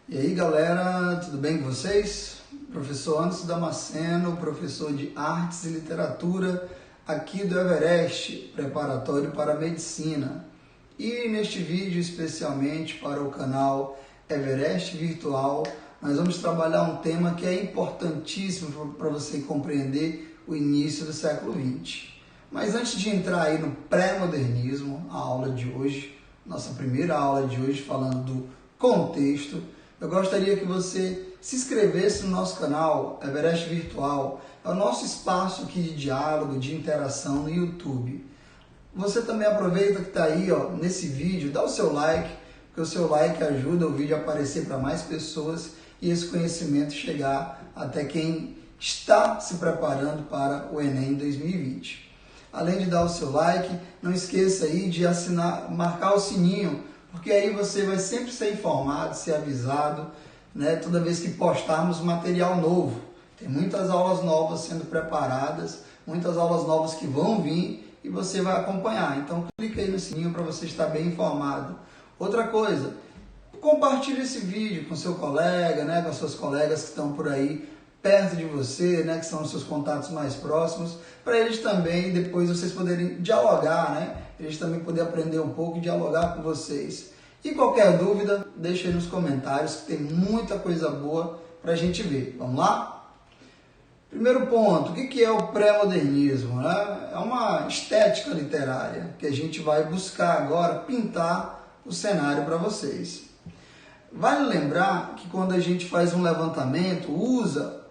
E aí galera, tudo bem com vocês? Professor Anderson Damasceno, professor de Artes e Literatura aqui do Everest, preparatório para a medicina. E neste vídeo especialmente para o canal Everest Virtual, nós vamos trabalhar um tema que é importantíssimo para você compreender o início do século XX. Mas antes de entrar aí no pré-modernismo, a aula de hoje, nossa primeira aula de hoje falando do contexto, eu gostaria que você se inscrevesse no nosso canal Everest Virtual. É o nosso espaço aqui de diálogo, de interação no YouTube. Você também aproveita que está aí nesse vídeo, dá o seu like, porque o seu like ajuda o vídeo a aparecer para mais pessoas e esse conhecimento chegar até quem está se preparando para o Enem 2020. Além de dar o seu like, não esqueça aí de assinar, marcar o sininho, porque aí você vai sempre ser informado, ser avisado, né, toda vez que postarmos material novo. Tem muitas aulas novas sendo preparadas, muitas aulas novas que vão vir e você vai acompanhar. Então clique aí no sininho para você estar bem informado. Outra coisa, compartilhe esse vídeo com seu colega, né, com as suas colegas que estão por aí perto de você, né, que são os seus contatos mais próximos, para eles também, depois vocês poderem dialogar, né, eles também poderem aprender um pouco e dialogar com vocês. E qualquer dúvida, deixa aí nos comentários, que tem muita coisa boa para a gente ver. Vamos lá? Primeiro ponto, o que é o pré-modernismo? Né? É uma estética literária que a gente vai buscar agora pintar o cenário para vocês. Vale lembrar que quando a gente faz um levantamento, usa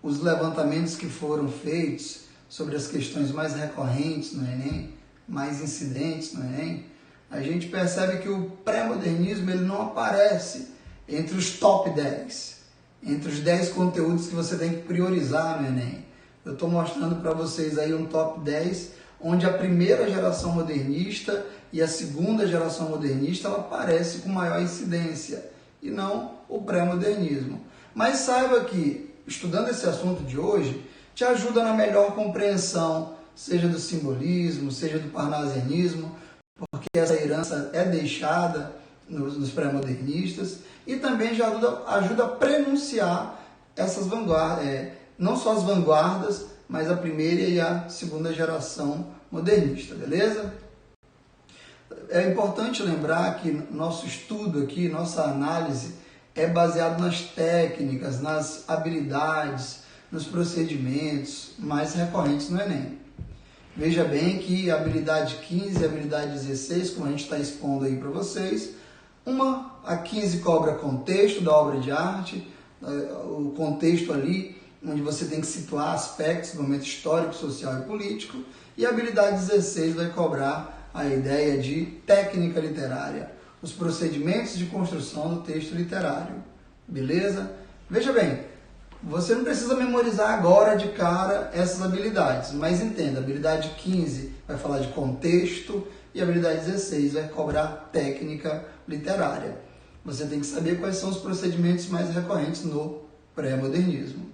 os levantamentos que foram feitos sobre as questões mais recorrentes no Enem, mais incidentes no Enem, a gente percebe que o pré-modernismo ele não aparece entre os top 10, entre os 10 conteúdos que você tem que priorizar no Enem. Eu estou mostrando para vocês aí um top 10, onde a primeira geração modernista e a segunda geração modernista ela aparece com maior incidência, e não o pré-modernismo. Mas saiba que, estudando esse assunto de hoje, te ajuda na melhor compreensão, seja do simbolismo, seja do parnasianismo, porque essa herança é deixada nos pré-modernistas, e também já ajuda a prenunciar essas vanguardas, não só as vanguardas, mas a primeira e a segunda geração modernista, beleza? É importante lembrar que nosso estudo aqui, nossa análise, é baseado nas técnicas, nas habilidades, nos procedimentos mais recorrentes no Enem. Veja bem que a habilidade 15 e a habilidade 16, como a gente está expondo aí para vocês, a 15 cobra contexto da obra de arte, o contexto ali onde você tem que situar aspectos do momento histórico, social e político, e a habilidade 16 vai cobrar a ideia de técnica literária, os procedimentos de construção do texto literário, beleza? Veja bem, você não precisa memorizar agora de cara essas habilidades, mas entenda, a habilidade 15 vai falar de contexto e a habilidade 16 vai cobrar técnica literária. Você tem que saber quais são os procedimentos mais recorrentes no pré-modernismo.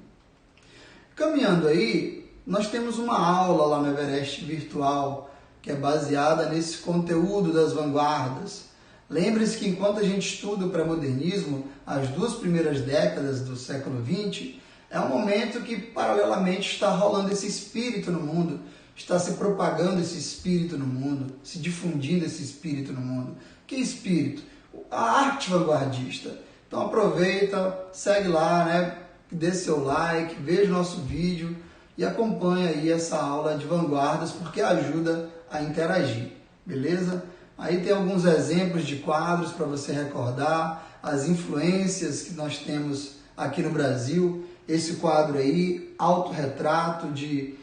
Caminhando aí, nós temos uma aula lá no Everest Virtual que é baseada nesse conteúdo das vanguardas. Lembre-se que enquanto a gente estuda o pré-modernismo, as 2 primeiras décadas do século XX, é um momento que paralelamente está rolando esse espírito no mundo, está se propagando esse espírito no mundo, se difundindo esse espírito no mundo. Que espírito? A arte vanguardista. Então aproveita, segue lá, né? Dê seu like, veja o nosso vídeo e acompanha aí essa aula de vanguardas, porque ajuda a interagir, beleza? Aí tem alguns exemplos de quadros para você recordar, as influências que nós temos aqui no Brasil. Esse quadro aí, Autorretrato de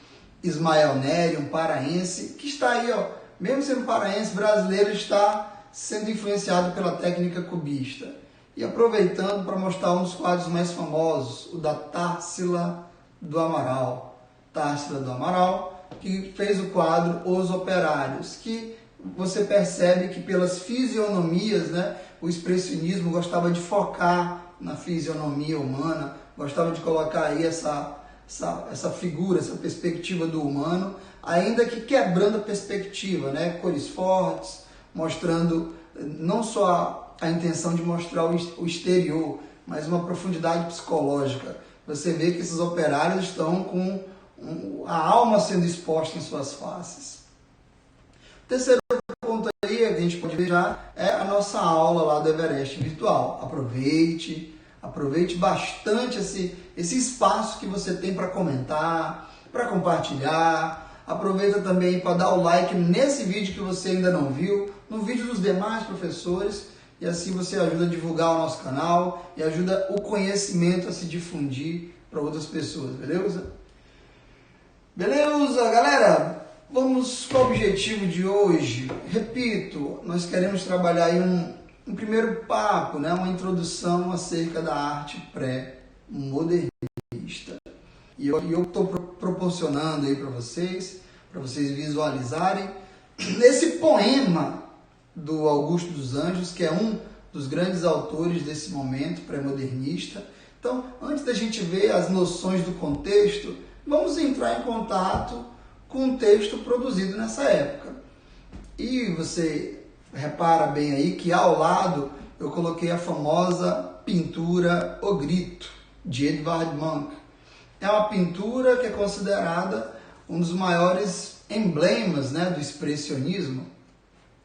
Ismael Nery, um paraense, que está aí, mesmo sendo paraense, brasileiro, está sendo influenciado pela técnica cubista. E aproveitando para mostrar um dos quadros mais famosos, o da Társila do Amaral. Társila do Amaral, que fez o quadro Os Operários, que você percebe que pelas fisionomias, né, o expressionismo gostava de focar na fisionomia humana, gostava de colocar aí essa figura, essa perspectiva do humano, ainda que quebrando a perspectiva, né, cores fortes, mostrando não só a intenção de mostrar o exterior, mas uma profundidade psicológica. Você vê que esses operários estão com a alma sendo exposta em suas faces. O terceiro ponto aí que a gente pode ver já é a nossa aula lá do Everest virtual. Aproveite bastante esse espaço que você tem para comentar, para compartilhar. Aproveita também para dar o like nesse vídeo que você ainda não viu, no vídeo dos demais professores, e assim você ajuda a divulgar o nosso canal e ajuda o conhecimento a se difundir para outras pessoas, beleza? Beleza, galera? Vamos com o objetivo de hoje. Repito, nós queremos trabalhar aí um primeiro papo, né? Uma introdução acerca da arte pré-modernista. E eu estou proporcionando aí para vocês visualizarem esse poema do Augusto dos Anjos, que é um dos grandes autores desse momento pré-modernista. Então, antes da gente ver as noções do contexto, vamos entrar em contato com um texto produzido nessa época. E você repara bem aí que ao lado eu coloquei a famosa pintura O Grito, de Edvard Munch. É uma pintura que é considerada um dos maiores emblemas, né, do expressionismo.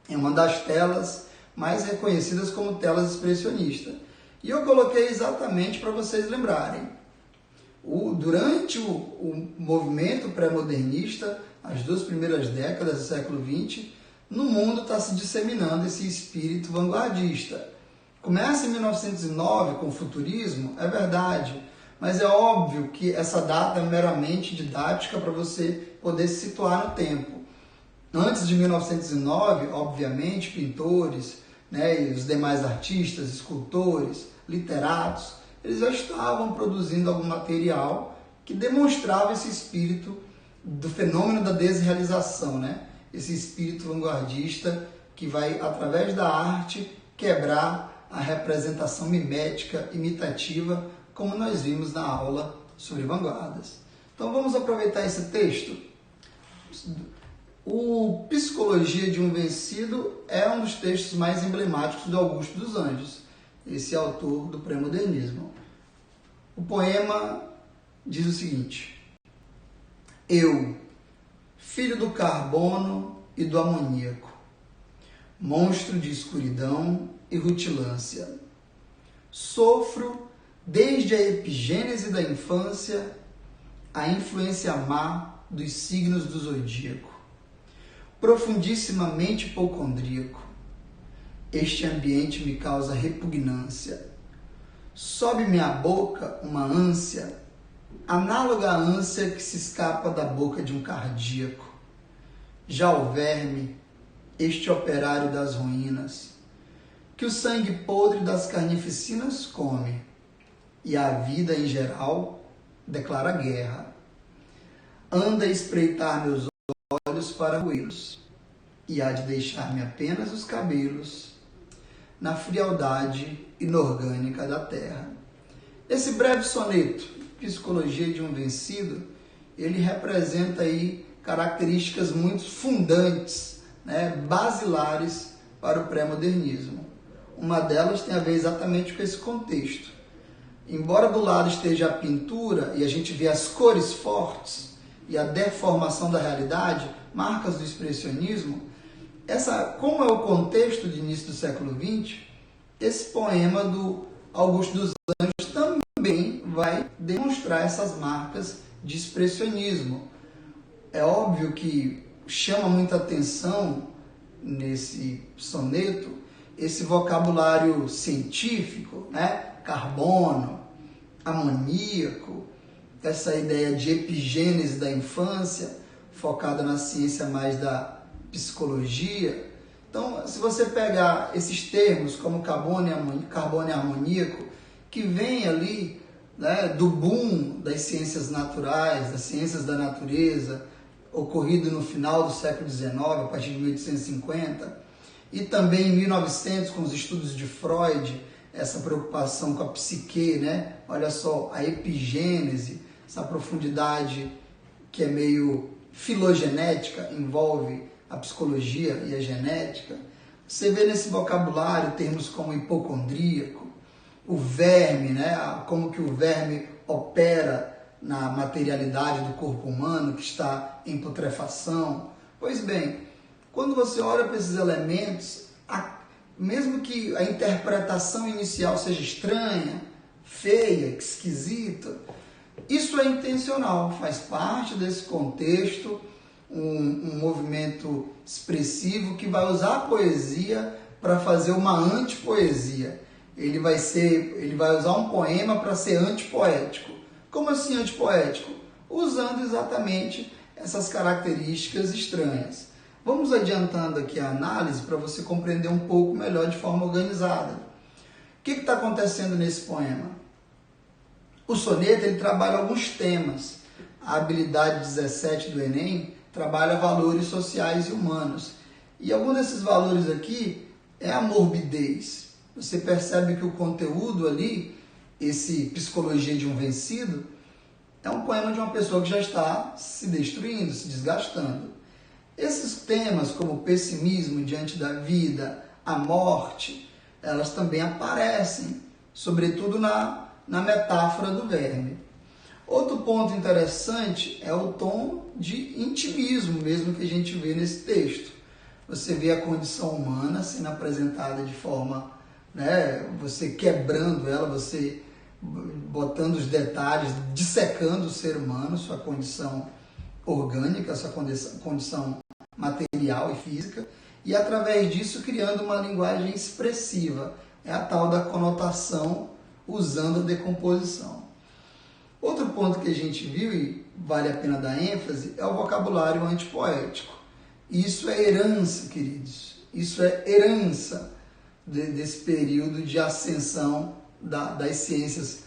É uma das telas mais reconhecidas como telas expressionistas. E eu coloquei exatamente para vocês lembrarem. Durante o movimento pré-modernista, as 2 primeiras décadas do século XX, no mundo está se disseminando esse espírito vanguardista. Começa em 1909 com o futurismo, é verdade, mas é óbvio que essa data é meramente didática para você poder se situar no tempo. Antes de 1909, obviamente, pintores, né, e os demais artistas, escultores, literatos, eles já estavam produzindo algum material que demonstrava esse espírito do fenômeno da desrealização, né? Esse espírito vanguardista que vai, através da arte, quebrar a representação mimética, imitativa, como nós vimos na aula sobre vanguardas. Então vamos aproveitar esse texto. O Psicologia de um Vencido é um dos textos mais emblemáticos do Augusto dos Anjos, esse autor do pré-modernismo. O poema diz o seguinte: eu, filho do carbono e do amoníaco, monstro de escuridão e rutilância, sofro desde a epigênese da infância a influência má dos signos do zodíaco, profundissimamente hipocondríaco. Este ambiente me causa repugnância. Sobe-me à boca uma ânsia, análoga à ânsia que se escapa da boca de um cardíaco. Já o verme, este operário das ruínas, que o sangue podre das carnificinas come, e a vida em geral declara guerra. Anda a espreitar meus olhos para roí-los, e há de deixar-me apenas os cabelos na frialdade inorgânica da terra. Esse breve soneto, Psicologia de um Vencido, ele representa aí características muito fundantes, né, basilares para o pré-modernismo. Uma delas tem a ver exatamente com esse contexto. Embora do lado esteja a pintura e a gente vê as cores fortes e a deformação da realidade, marcas do expressionismo, como é o contexto de início do século XX, esse poema do Augusto dos Anjos também vai demonstrar essas marcas de expressionismo. É óbvio que chama muita atenção nesse soneto esse vocabulário científico, né? Carbono, amoníaco, essa ideia de epigênese da infância, focada na ciência mais da psicologia. Então, se você pegar esses termos como carbono e amoníaco, que vem ali, né, do boom das ciências naturais, das ciências da natureza, ocorrido no final do século XIX, a partir de 1850, e também em 1900, com os estudos de Freud, essa preocupação com a psique, né? Olha só, a epigênese, essa profundidade que é meio filogenética, envolve a psicologia e a genética. Você vê nesse vocabulário termos como hipocondríaco, o verme, né? Como que o verme opera na materialidade do corpo humano que está em putrefação. Pois bem, quando você olha para esses elementos, mesmo que a interpretação inicial seja estranha, feia, esquisita, isso é intencional, faz parte desse contexto, um movimento expressivo que vai usar a poesia para fazer uma antipoesia. Ele vai usar um poema para ser antipoético. Como assim antipoético? Usando exatamente essas características estranhas. Vamos adiantando aqui a análise para você compreender um pouco melhor de forma organizada. O que está acontecendo nesse poema? O soneto ele trabalha alguns temas. A habilidade 17 do Enem trabalha valores sociais e humanos. E algum desses valores aqui é a morbidez. Você percebe que o conteúdo ali, esse Psicologia de um Vencido, é um poema de uma pessoa que já está se destruindo, se desgastando. Esses temas, como o pessimismo diante da vida, a morte, elas também aparecem, sobretudo na metáfora do verme. Outro ponto interessante é o tom de intimismo mesmo que a gente vê nesse texto. Você vê a condição humana sendo apresentada de forma, você quebrando ela, você botando os detalhes, dissecando o ser humano, sua condição orgânica, sua condição material e física, e através disso criando uma linguagem expressiva. É a tal da conotação usando a decomposição. Outro ponto que a gente viu, e vale a pena dar ênfase, é o vocabulário antipoético. Isso é herança, queridos. Isso é herança desse período de ascensão das ciências.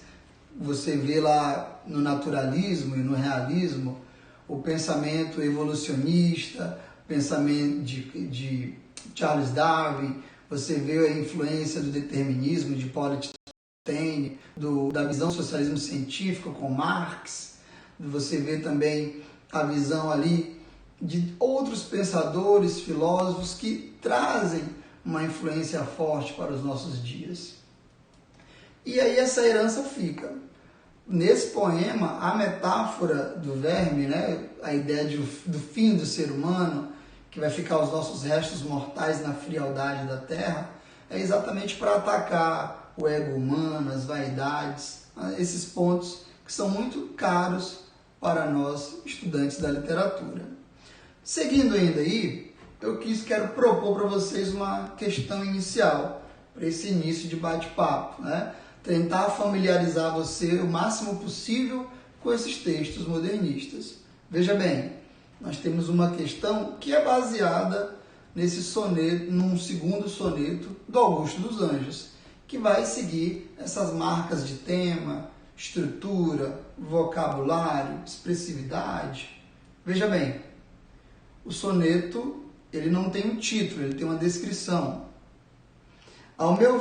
Você vê lá no naturalismo e no realismo o pensamento evolucionista, o pensamento de Charles Darwin, você vê a influência do determinismo de Hippolyte Taine, da visão do socialismo científico com Marx, você vê também a visão ali de outros pensadores, filósofos que trazem uma influência forte para os nossos dias. E aí essa herança fica. Nesse poema, a metáfora do verme, a ideia do fim do ser humano, que vai ficar os nossos restos mortais na frialdade da terra, é exatamente para atacar o ego humano, as vaidades, esses pontos que são muito caros para nós, estudantes da literatura. Seguindo ainda aí, quero propor para vocês uma questão inicial, para esse início de bate-papo, tentar familiarizar você o máximo possível com esses textos modernistas. Veja bem, nós temos uma questão que é baseada nesse soneto, num segundo soneto do Augusto dos Anjos, que vai seguir essas marcas de tema, estrutura, vocabulário, expressividade. Veja bem, o soneto ele não tem um título, ele tem uma descrição. Ao meu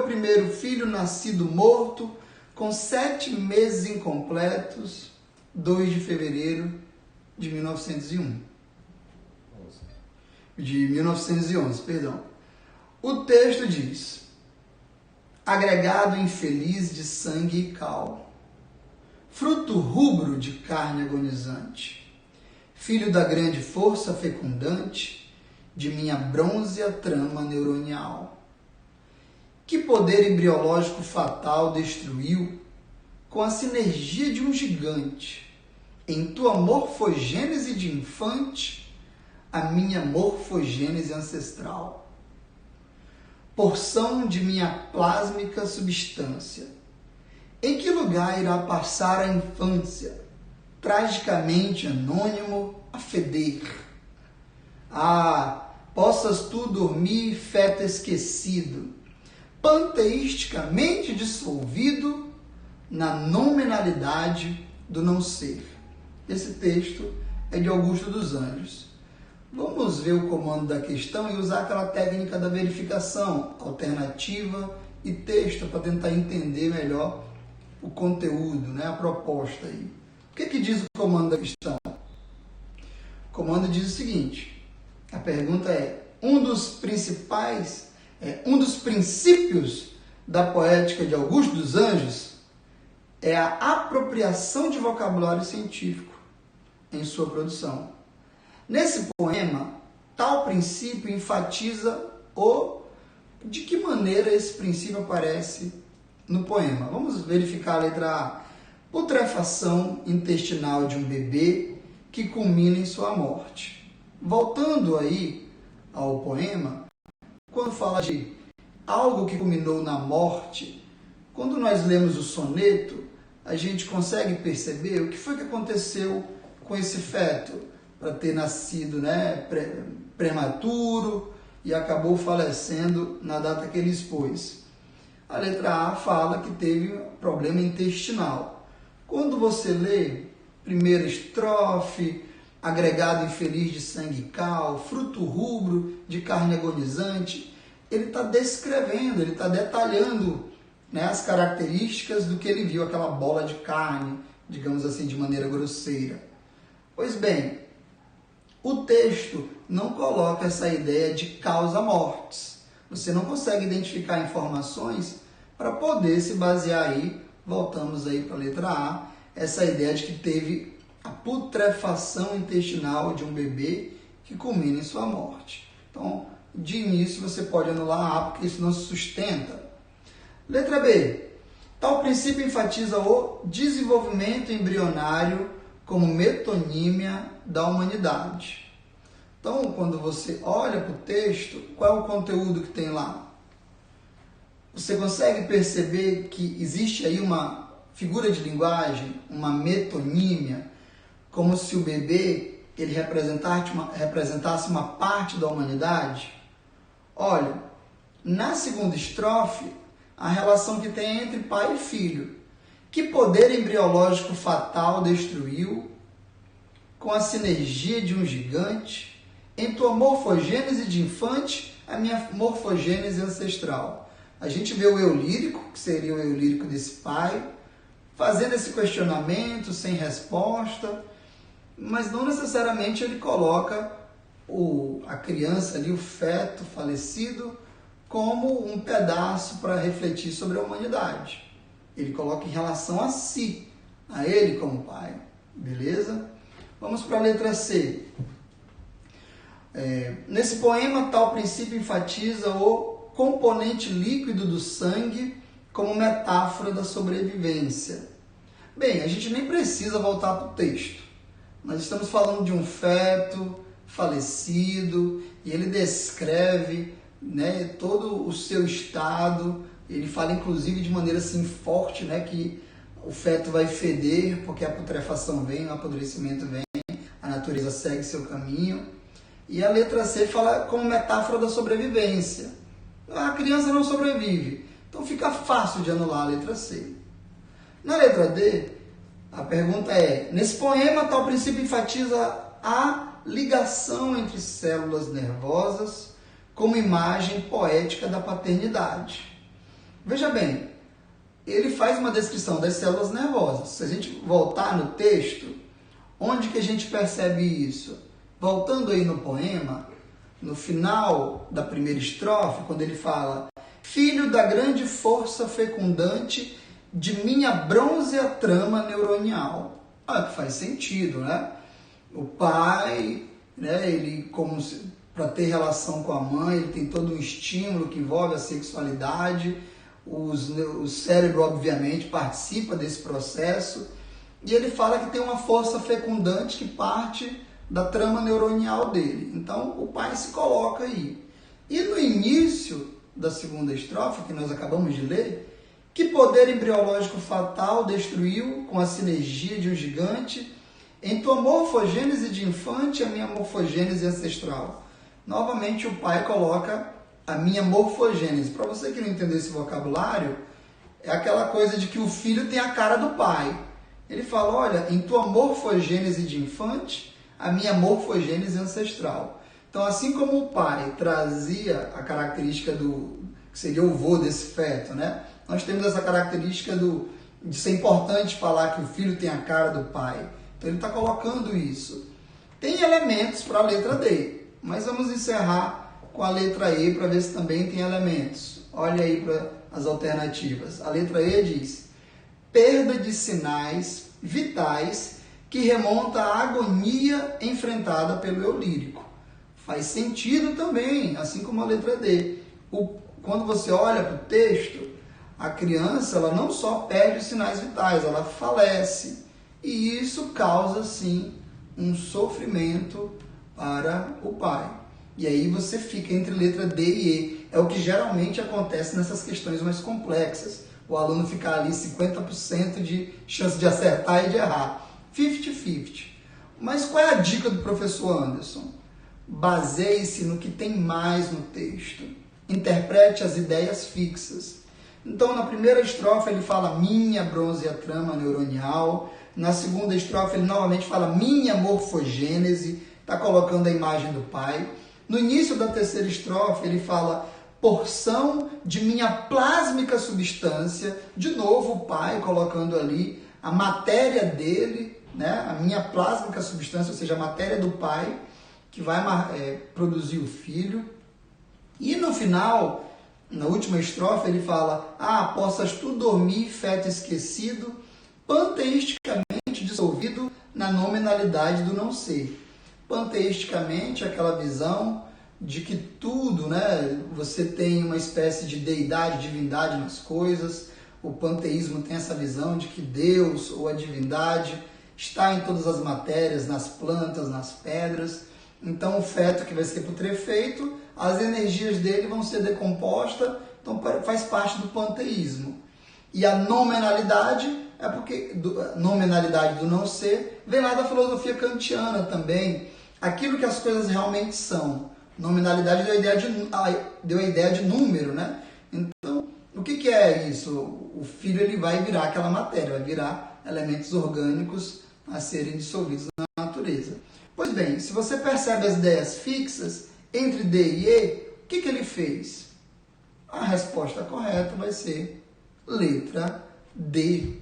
primeiro filho nascido morto, com 7 meses incompletos, 2 de fevereiro de 1901. De 1911, perdão. O texto diz: agregado infeliz de sangue e cal, fruto rubro de carne agonizante, filho da grande força fecundante de minha brônzea trama neuronial. Que poder embriológico fatal destruiu, com a sinergia de um gigante, em tua morfogênese de infante, a minha morfogênese ancestral. Porção de minha plásmica substância, em que lugar irá passar a infância, tragicamente anônimo a feder? Ah, possas tu dormir, feto esquecido, panteisticamente dissolvido na nominalidade do não ser. Esse texto é de Augusto dos Anjos. Vamos ver o comando da questão e usar aquela técnica da verificação, alternativa e texto, para tentar entender melhor o conteúdo, a proposta aí. O que diz o comando da questão? O comando diz o seguinte, a pergunta é: um dos princípios da poética de Augusto dos Anjos é a apropriação de vocabulário científico em sua produção. Nesse poema, tal princípio enfatiza de que maneira esse princípio aparece no poema. Vamos verificar a letra A. Putrefação intestinal de um bebê que culmina em sua morte. Voltando aí ao poema, quando fala de algo que culminou na morte, quando nós lemos o soneto, a gente consegue perceber o que foi que aconteceu com esse feto para ter nascido, prematuro e acabou falecendo na data que ele expôs. A letra A fala que teve problema intestinal. Quando você lê primeira estrofe, agregado infeliz de sangue e cal, fruto rubro de carne agonizante, ele está descrevendo, ele está detalhando as características do que ele viu, aquela bola de carne, digamos assim, de maneira grosseira. Pois bem, o texto não coloca essa ideia de causa-mortes. Você não consegue identificar informações para poder se basear aí, voltamos aí para a letra A, essa ideia de que teve a putrefação intestinal de um bebê que culmina em sua morte. Então, de início, você pode anular A, porque isso não se sustenta. Letra B. Tal princípio enfatiza o desenvolvimento embrionário como metonímia da humanidade. Então, quando você olha para o texto, qual é o conteúdo que tem lá? Você consegue perceber que existe aí uma figura de linguagem, uma metonímia, como se o bebê ele representasse uma parte da humanidade? Olha, na segunda estrofe, a relação que tem entre pai e filho. Que poder embriológico fatal destruiu, com a sinergia de um gigante, em tua morfogênese de infante, a minha morfogênese ancestral. A gente vê o eu lírico, que seria o eu lírico desse pai, fazendo esse questionamento sem resposta, mas não necessariamente ele coloca a criança ali, o feto falecido, como um pedaço para refletir sobre a humanidade. Ele coloca em relação a si, a ele como pai. Beleza? Vamos para a letra C. Nesse poema, tal princípio enfatiza o componente líquido do sangue como metáfora da sobrevivência. Bem, a gente nem precisa voltar para o texto. Nós estamos falando de um feto falecido e ele descreve todo o seu estado. Ele fala inclusive de maneira assim forte, que o feto vai feder porque a putrefação vem, o apodrecimento vem, a natureza segue seu caminho. E a letra C fala como metáfora da sobrevivência. A criança não sobrevive, então fica fácil de anular a letra C. Na letra D, a pergunta é: nesse poema, tal princípio enfatiza a ligação entre células nervosas como imagem poética da paternidade. Veja bem, ele faz uma descrição das células nervosas. Se a gente voltar no texto, onde que a gente percebe isso? Voltando aí no poema, no final da primeira estrofe, quando ele fala: filho da grande força fecundante de minha brônzea trama neuronial. Olha que faz sentido, O pai, ele para ter relação com a mãe, ele tem todo um estímulo que envolve a sexualidade, o cérebro obviamente participa desse processo, e ele fala que tem uma força fecundante que parte da trama neuronial dele. Então o pai se coloca aí. E no início da segunda estrofe, que nós acabamos de ler, que poder embriológico fatal destruiu com a sinergia de um gigante, em tua morfogênese de infante, a minha morfogênese ancestral. Novamente o pai coloca a minha morfogênese. Para você que não entendeu esse vocabulário, é aquela coisa de que o filho tem a cara do pai. Ele fala: olha, em tua morfogênese de infante, a minha morfogênese ancestral. Então, assim como o pai trazia a característica que seria o vô desse feto, nós temos essa característica de ser importante falar que o filho tem a cara do pai. Então, ele está colocando isso. Tem elementos para a letra D, mas vamos encerrar com a letra E para ver se também tem elementos. Olha aí para as alternativas. A letra E diz: perda de sinais vitais que remonta à agonia enfrentada pelo eu lírico. Faz sentido também, assim como a letra D. Quando você olha para o texto, a criança ela não só perde os sinais vitais, ela falece. E isso causa, sim, um sofrimento para o pai. E aí você fica entre letra D e E. É o que geralmente acontece nessas questões mais complexas. O aluno fica ali 50% de chance de acertar e de errar. 50-50. Mas qual é a dica do professor Anderson? Baseie-se no que tem mais no texto. Interprete as ideias fixas. Então, na primeira estrofe ele fala minha bronze a trama neuronial. Na segunda estrofe ele novamente fala minha morfogênese. Está colocando a imagem do pai. No início da terceira estrofe ele fala porção de minha plásmica substância. De novo o pai colocando ali a matéria dele, né? A minha plásmica substância, ou seja, a matéria do pai, que vai produzir o filho. E no final, na última estrofe, ele fala: possas tu dormir, feto esquecido, panteisticamente dissolvido na nominalidade do não ser. Panteisticamente, aquela visão de que tudo, né, você tem uma espécie de deidade, divindade nas coisas. O panteísmo tem essa visão de que Deus ou a divindade está em todas as matérias, nas plantas, nas pedras. Então o feto que vai ser putrefeito, as energias dele vão ser decompostas, então faz parte do panteísmo. E a nominalidade é porque nominalidade do não ser vem lá da filosofia kantiana também. Aquilo que as coisas realmente são. Nominalidade deu a ideia de número, né? Então, o que é isso? O filho ele vai virar aquela matéria, vai virar elementos orgânicos a serem dissolvidos na natureza. Pois bem, se você percebe as ideias fixas entre D e E, o que ele fez? A resposta correta vai ser letra D.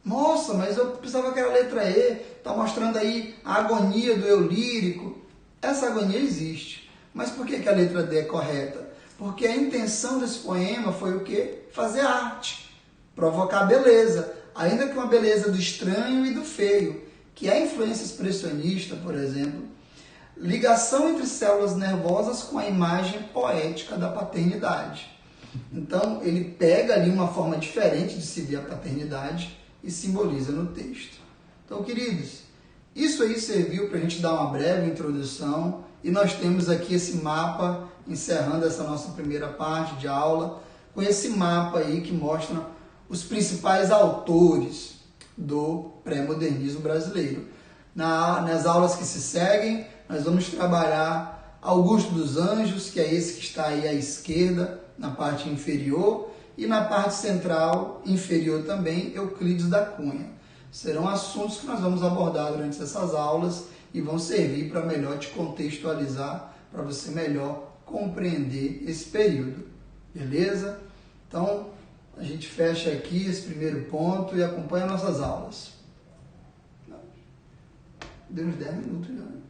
Nossa, mas eu pensava que era letra E, está mostrando aí a agonia do eu lírico. Essa agonia existe. Mas por que a letra D é correta? Porque a intenção desse poema foi o quê? Fazer arte, provocar beleza, ainda que uma beleza do estranho e do feio, que é a influência expressionista, por exemplo. Ligação entre células nervosas com a imagem poética da paternidade. Então, ele pega ali uma forma diferente de se ver a paternidade e simboliza no texto. Então, queridos, isso aí serviu para a gente dar uma breve introdução e nós temos aqui esse mapa, encerrando essa nossa primeira parte de aula, com esse mapa aí que mostra os principais autores do pré-modernismo brasileiro. Nas aulas que se seguem, nós vamos trabalhar Augusto dos Anjos, que é esse que está aí à esquerda, na parte inferior, e na parte central, inferior também, Euclides da Cunha. Serão assuntos que nós vamos abordar durante essas aulas e vão servir para melhor te contextualizar, para você melhor compreender esse período. Beleza? Então, a gente fecha aqui esse primeiro ponto e acompanha nossas aulas. Deu uns 10 minutos já, né?